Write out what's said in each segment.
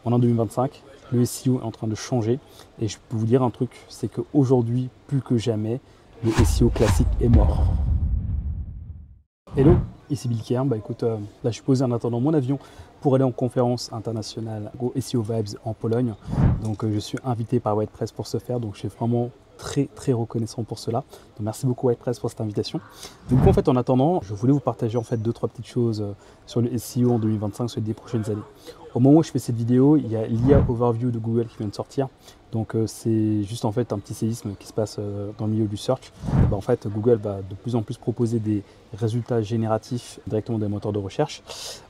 En 2025, le SEO est en train de changer et je peux vous dire un truc, c'est qu'aujourd'hui, plus que jamais, le SEO classique est mort. Hello, ici Bill Kern. Écoute, là je suis posé en attendant mon avion pour aller en conférence internationale au SEO Vibes en Pologne. Donc je suis invité par WordPress pour ce faire, donc je suis vraiment très reconnaissant pour cela. Donc merci beaucoup WordPress pour cette invitation. Donc en fait en attendant, je voulais vous partager en fait 2-3 petites choses sur le SEO en 2025 sur les 10 prochaines années. Au moment où je fais cette vidéo, il y a l'IA Overview de Google qui vient de sortir. Donc c'est juste en fait un petit séisme qui se passe dans le milieu du search. En fait Google va de plus en plus proposer des résultats génératifs directement des moteurs de recherche.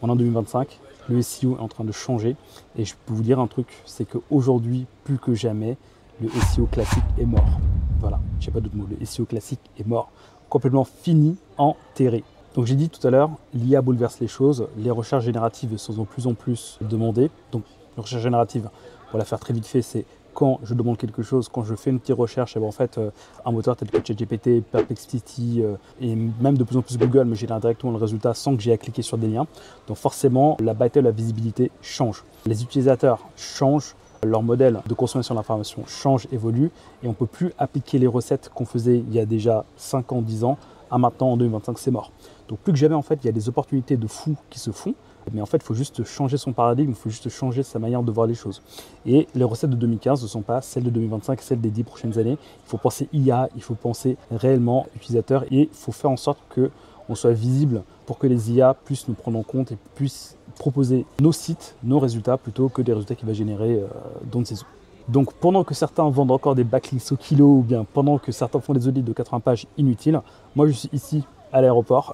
En 2025, le SEO est en train de changer et je peux vous dire un truc, c'est qu'aujourd'hui plus que jamais, le SEO classique est mort. Voilà, je n'ai pas d'autre mot, le SEO classique est mort, complètement fini, enterré. Donc j'ai dit tout à l'heure, l'IA bouleverse les choses, les recherches génératives sont de plus en plus demandées. Donc une recherche générative, pour la faire très vite fait, c'est quand je demande quelque chose, quand je fais une petite recherche, et en fait, un moteur tel que ChatGPT, Perplexity et même de plus en plus Google me génère directement le résultat sans que j'ai à cliquer sur des liens. Donc forcément, la bataille, la visibilité change. Les utilisateurs changent, leur modèle de consommation d'information change, évolue et on ne peut plus appliquer les recettes qu'on faisait il y a déjà 5 ans, 10 ans à maintenant en 2025, c'est mort. Donc plus que jamais, en fait, il y a des opportunités de fou qui se font. Mais en fait, il faut juste changer son paradigme, il faut juste changer sa manière de voir les choses. Et les recettes de 2015 ne sont pas celles de 2025, celles des 10 prochaines années. Il faut penser IA, il faut penser réellement utilisateur et il faut faire en sorte qu'on soit visible pour que les IA puissent nous prendre en compte et puissent proposer nos sites, nos résultats, plutôt que des résultats qu'il va générer dans de ses eaux. Donc pendant que certains vendent encore des backlinks au kilo ou bien pendant que certains font des audits de 80 pages inutiles, moi je suis ici à l'aéroport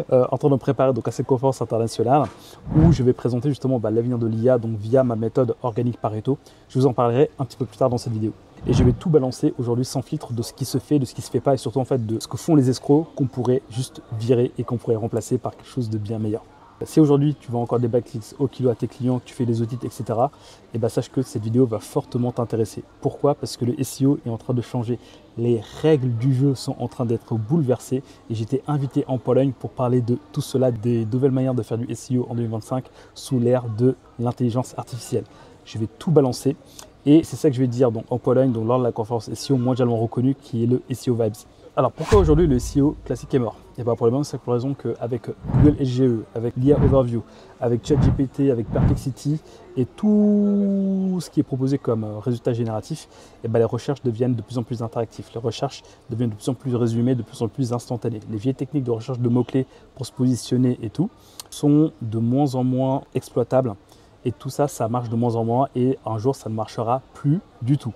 en train de me préparer donc à cette conférence internationale où je vais présenter justement l'avenir de l'IA donc via ma méthode organique Pareto. Je vous en parlerai un petit peu plus tard dans cette vidéo. Et je vais tout balancer aujourd'hui sans filtre de ce qui se fait, de ce qui se fait pas et surtout en fait de ce que font les escrocs qu'on pourrait juste virer et qu'on pourrait remplacer par quelque chose de bien meilleur. Si aujourd'hui tu vends encore des backlinks au kilo à tes clients, que tu fais des audits, etc., et sache que cette vidéo va fortement t'intéresser. Pourquoi? Parce que le SEO est en train de changer. Les règles du jeu sont en train d'être bouleversées et j'étais invité en Pologne pour parler de tout cela, des nouvelles manières de faire du SEO en 2025 sous l'ère de l'intelligence artificielle. Je vais tout balancer et c'est ça que je vais dire donc, en Pologne donc, lors de la conférence SEO mondialement reconnue qui est le SEO Vibes. Alors pourquoi aujourd'hui le SEO classique est mort? Et pour la même simple raison qu'avec Google SGE, avec l'IA Overview, avec ChatGPT, avec Perplexity et tout ce qui est proposé comme résultat génératif, les recherches deviennent de plus en plus interactives. Les recherches deviennent de plus en plus résumées, de plus en plus instantanées. Les vieilles techniques de recherche de mots-clés pour se positionner et tout sont de moins en moins exploitables. Et tout ça, ça marche de moins en moins et un jour, ça ne marchera plus du tout.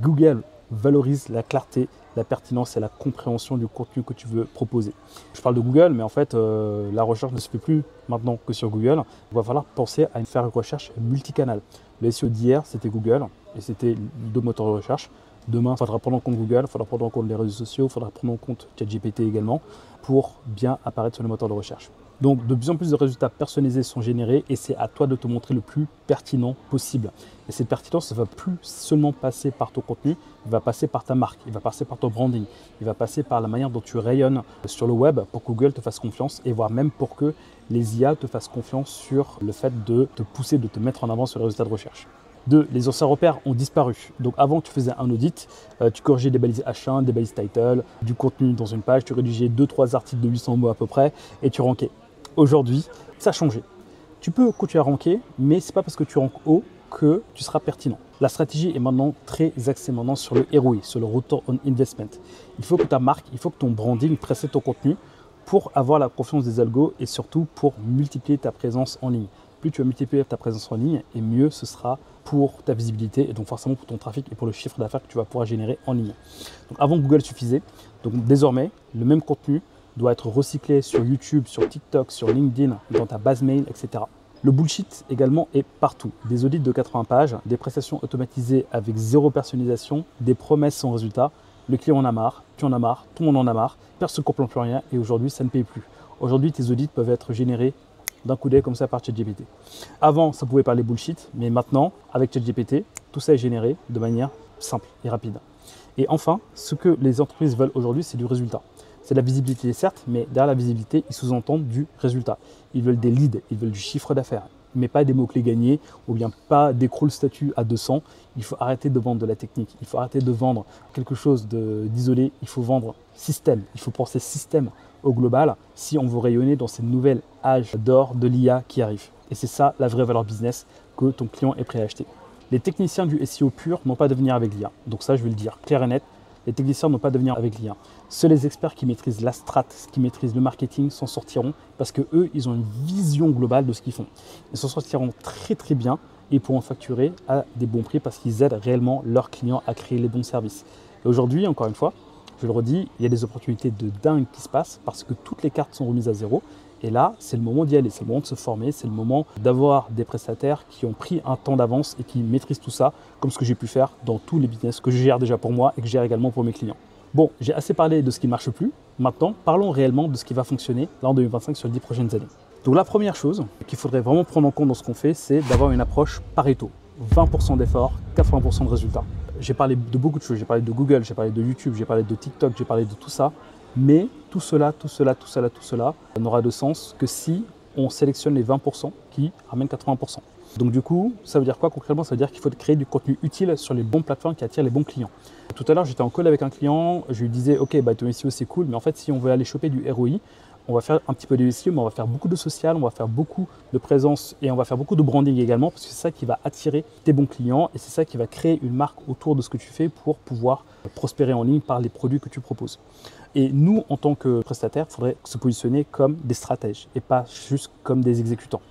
Google valorise la clarté, la pertinence et la compréhension du contenu que tu veux proposer. Je parle de Google, mais en fait, la recherche ne se fait plus maintenant que sur Google. Il va falloir penser à faire une recherche multicanal. Le SEO d'hier, c'était Google et c'était deux moteurs de recherche. Demain, il faudra prendre en compte Google, il faudra prendre en compte les réseaux sociaux, il faudra prendre en compte ChatGPT également pour bien apparaître sur les moteurs de recherche. Donc, de plus en plus de résultats personnalisés sont générés et c'est à toi de te montrer le plus pertinent possible. Et cette pertinence ne va plus seulement passer par ton contenu, il va passer par ta marque, il va passer par ton branding, il va passer par la manière dont tu rayonnes sur le web pour que Google te fasse confiance et voire même pour que les IA te fassent confiance sur le fait de te pousser, de te mettre en avant sur les résultats de recherche. 2. Les anciens repères ont disparu. Donc avant, tu faisais un audit, tu corrigeais des balises H1, des balises title, du contenu dans une page, tu rédigeais 2-3 articles de 800 mots à peu près et tu rankais. Aujourd'hui, ça a changé. Tu peux continuer à ranker, mais ce n'est pas parce que tu ranks haut que tu seras pertinent. La stratégie est maintenant très axée maintenant sur le ROI, sur le Return on Investment. Il faut que ta marque, il faut que ton branding précède ton contenu pour avoir la confiance des algos et surtout pour multiplier ta présence en ligne. Plus tu vas multiplier ta présence en ligne et mieux ce sera pour ta visibilité et donc forcément pour ton trafic et pour le chiffre d'affaires que tu vas pouvoir générer en ligne. Donc avant Google suffisait, donc désormais le même contenu doit être recyclé sur YouTube, sur TikTok, sur LinkedIn, dans ta base mail, etc. Le bullshit également est partout. Des audits de 80 pages, des prestations automatisées avec zéro personnalisation, des promesses sans résultat. Le client en a marre, tu en as marre, tout le monde en a marre, personne ne comprend plus rien et aujourd'hui ça ne paye plus. Aujourd'hui tes audits peuvent être générés d'un coup d'œil comme ça par ChatGPT. Avant ça pouvait parler bullshit, mais maintenant avec ChatGPT, tout ça est généré de manière simple et rapide. Et enfin, ce que les entreprises veulent aujourd'hui, c'est du résultat. C'est de la visibilité certes, mais derrière la visibilité, ils sous-entendent du résultat. Ils veulent des leads, ils veulent du chiffre d'affaires. mais pas des mots-clés gagnés ou bien pas des crawl statuts à 200. Il faut arrêter de vendre de la technique, il faut arrêter de vendre quelque chose d'isolé, il faut vendre système, il faut penser système au global si on veut rayonner dans cette nouvelle âge d'or de l'IA qui arrive. Et c'est ça la vraie valeur business que ton client est prêt à acheter. Les techniciens du SEO pur n'ont pas d'avenir avec l'IA. Donc ça, je vais le dire clair et net, les techniciens n'ont pas d'avenir avec l'IA. Seuls les experts qui maîtrisent la strat, qui maîtrisent le marketing s'en sortiront parce qu'eux, ils ont une vision globale de ce qu'ils font. Ils s'en sortiront très très bien et pourront facturer à des bons prix parce qu'ils aident réellement leurs clients à créer les bons services. Et aujourd'hui, encore une fois, je le redis, il y a des opportunités de dingue qui se passent parce que toutes les cartes sont remises à zéro. Et là, c'est le moment d'y aller, c'est le moment de se former, c'est le moment d'avoir des prestataires qui ont pris un temps d'avance et qui maîtrisent tout ça, comme ce que j'ai pu faire dans tous les business que je gère déjà pour moi et que je gère également pour mes clients. Bon, j'ai assez parlé de ce qui ne marche plus. Maintenant, parlons réellement de ce qui va fonctionner là en 2025 sur les 10 prochaines années. Donc la première chose qu'il faudrait vraiment prendre en compte dans ce qu'on fait, c'est d'avoir une approche Pareto. 20% d'efforts, 80% de résultats. J'ai parlé de beaucoup de choses, j'ai parlé de Google, j'ai parlé de YouTube, j'ai parlé de TikTok, j'ai parlé de tout ça. Mais tout cela n'aura de sens que si on sélectionne les 20% qui ramènent 80%. Donc du coup, ça veut dire quoi concrètement? Ça veut dire qu'il faut créer du contenu utile sur les bonnes plateformes qui attirent les bons clients. Tout à l'heure, j'étais en call avec un client, je lui disais, ok, ton SEO c'est cool, mais en fait, si on veut aller choper du ROI, on va faire un petit peu de SEO, mais on va faire beaucoup de social, on va faire beaucoup de présence et on va faire beaucoup de branding également parce que c'est ça qui va attirer tes bons clients et c'est ça qui va créer une marque autour de ce que tu fais pour pouvoir prospérer en ligne par les produits que tu proposes. Et nous, en tant que prestataires, il faudrait se positionner comme des stratèges et pas juste comme des exécutants.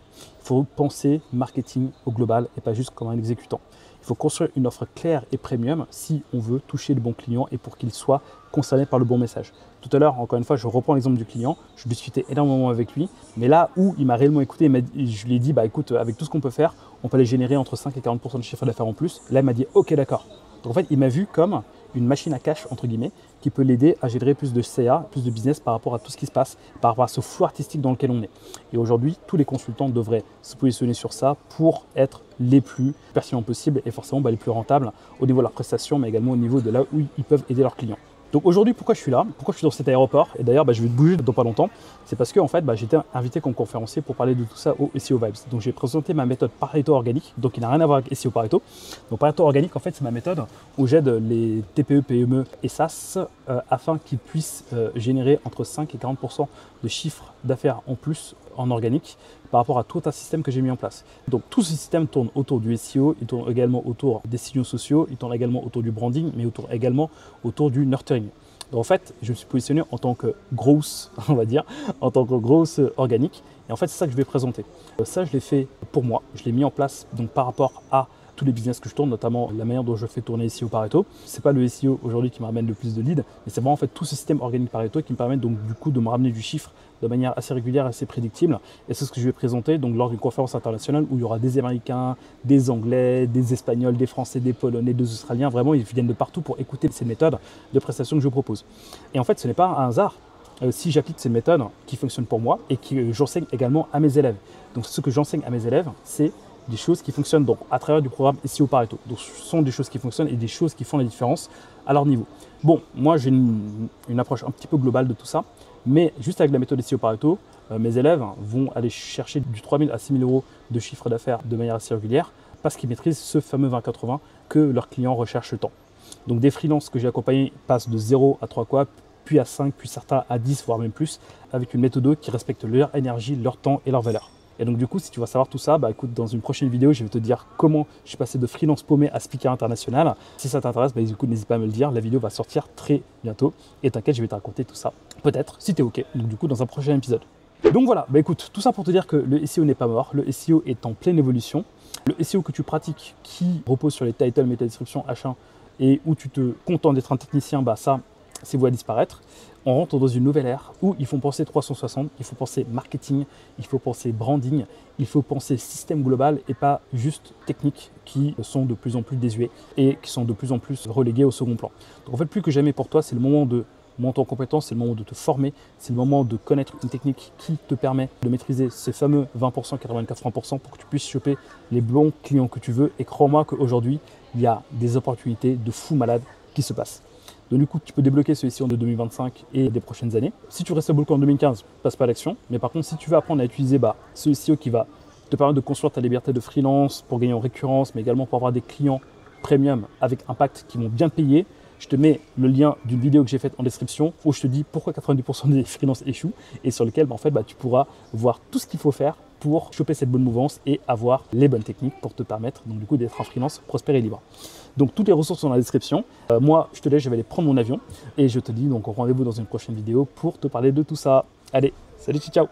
Il faut penser marketing au global et pas juste comme un exécutant. Il faut construire une offre claire et premium si on veut toucher le bon client et pour qu'il soit concerné par le bon message. Tout à l'heure, encore une fois, je reprends l'exemple du client. Je discutais énormément avec lui, mais là où il m'a réellement écouté, je lui ai dit, écoute, avec tout ce qu'on peut faire, on peut aller générer entre 5 et 40% de chiffre d'affaires en plus. Là, il m'a dit, ok, d'accord. Donc en fait, il m'a vu comme une machine à cash, entre guillemets, qui peut l'aider à générer plus de CA, plus de business par rapport à tout ce qui se passe, par rapport à ce flou artistique dans lequel on est. Et aujourd'hui, tous les consultants devraient se positionner sur ça pour être les plus pertinents possibles et forcément les plus rentables au niveau de leurs prestations, mais également au niveau de là où ils peuvent aider leurs clients. Donc aujourd'hui, pourquoi je suis là? Pourquoi je suis dans cet aéroport? Et d'ailleurs, je vais te bouger dans pas longtemps. C'est parce que en fait, j'ai été invité comme conférencier pour parler de tout ça au SEO Vibes. Donc j'ai présenté ma méthode Pareto organique, donc il n'a rien à voir avec SEO Pareto. Donc Pareto organique, en fait, c'est ma méthode où j'aide les TPE, PME et SaaS afin qu'ils puissent générer entre 5 et 40% de chiffre d'affaires en plus en organique par rapport à tout un système que j'ai mis en place. Donc tout ce système tourne autour du SEO, il tourne également autour des signaux sociaux, il tourne également autour du branding, mais également autour du nurturing. Donc en fait, je me suis positionné en tant que grosse, on va dire, en tant que grosse organique. Et en fait, c'est ça que je vais présenter. Ça, je l'ai fait pour moi. Je l'ai mis en place donc par rapport à tous les business que je tourne, notamment la manière dont je fais tourner SEO Pareto. C'est pas le SEO aujourd'hui qui me ramène le plus de leads, mais c'est vraiment en fait tout ce système organique Pareto qui me permet donc du coup de me ramener du chiffre de manière assez régulière, assez prédictible. Et c'est ce que je vais présenter donc lors d'une conférence internationale où il y aura des Américains, des Anglais, des Espagnols, des Français, des Polonais, des Australiens. Vraiment, ils viennent de partout pour écouter ces méthodes de prestation que je propose. Et en fait, ce n'est pas un hasard si j'applique ces méthodes qui fonctionnent pour moi et que j'enseigne également à mes élèves. Donc ce que j'enseigne à mes élèves, c'est des choses qui fonctionnent donc à travers du programme SEO Pareto. Donc ce sont des choses qui fonctionnent et des choses qui font la différence à leur niveau. Bon, moi j'ai une approche un petit peu globale de tout ça, mais juste avec la méthode SEO Pareto, mes élèves vont aller chercher du 3 000 à 6 000 euros de chiffre d'affaires de manière assez régulière parce qu'ils maîtrisent ce fameux 20-80 que leurs clients recherchent tant. Donc des freelances que j'ai accompagnés passent de 0 à 3 quoi, puis à 5, puis certains à 10, voire même plus, avec une méthode qui respecte leur énergie, leur temps et leur valeur. Et donc du coup, si tu veux savoir tout ça, écoute, dans une prochaine vidéo, je vais te dire comment je suis passé de freelance paumé à speaker international. Si ça t'intéresse, écoute, n'hésite pas à me le dire. La vidéo va sortir très bientôt. Et t'inquiète, je vais te raconter tout ça. Peut-être, si t'es OK. Donc du coup, dans un prochain épisode. Donc voilà, écoute, tout ça pour te dire que le SEO n'est pas mort. Le SEO est en pleine évolution. Le SEO que tu pratiques, qui repose sur les titles, métadescriptions, H1, et où tu te contentes d'être un technicien, ça, c'est voué à disparaître. On rentre dans une nouvelle ère où il faut penser 360, il faut penser marketing, il faut penser branding, il faut penser système global et pas juste techniques qui sont de plus en plus désuets et qui sont de plus en plus relégués au second plan. Donc en fait, plus que jamais pour toi, c'est le moment de monter en compétence, c'est le moment de te former, c'est le moment de connaître une technique qui te permet de maîtriser ces fameux 20%, 80-80% pour que tu puisses choper les bons clients que tu veux. Et crois-moi qu'aujourd'hui, il y a des opportunités de fou malade qui se passent. Donc du coup, tu peux débloquer ce SEO de 2025 et des prochaines années. Si tu restes bloqué en 2015, passe pas à l'action. Mais par contre, si tu veux apprendre à utiliser ce SEO qui va te permettre de construire ta liberté de freelance pour gagner en récurrence, mais également pour avoir des clients premium avec impact qui vont bien payer. Je te mets le lien d'une vidéo que j'ai faite en description où je te dis pourquoi 90% des freelances échouent et sur lequel tu pourras voir tout ce qu'il faut faire pour choper cette bonne mouvance et avoir les bonnes techniques pour te permettre donc du coup d'être un freelance prospère et libre. Donc toutes les ressources sont dans la description. Moi je te laisse, je vais aller prendre mon avion et je te dis donc rendez-vous dans une prochaine vidéo pour te parler de tout ça. Allez, salut, ciao.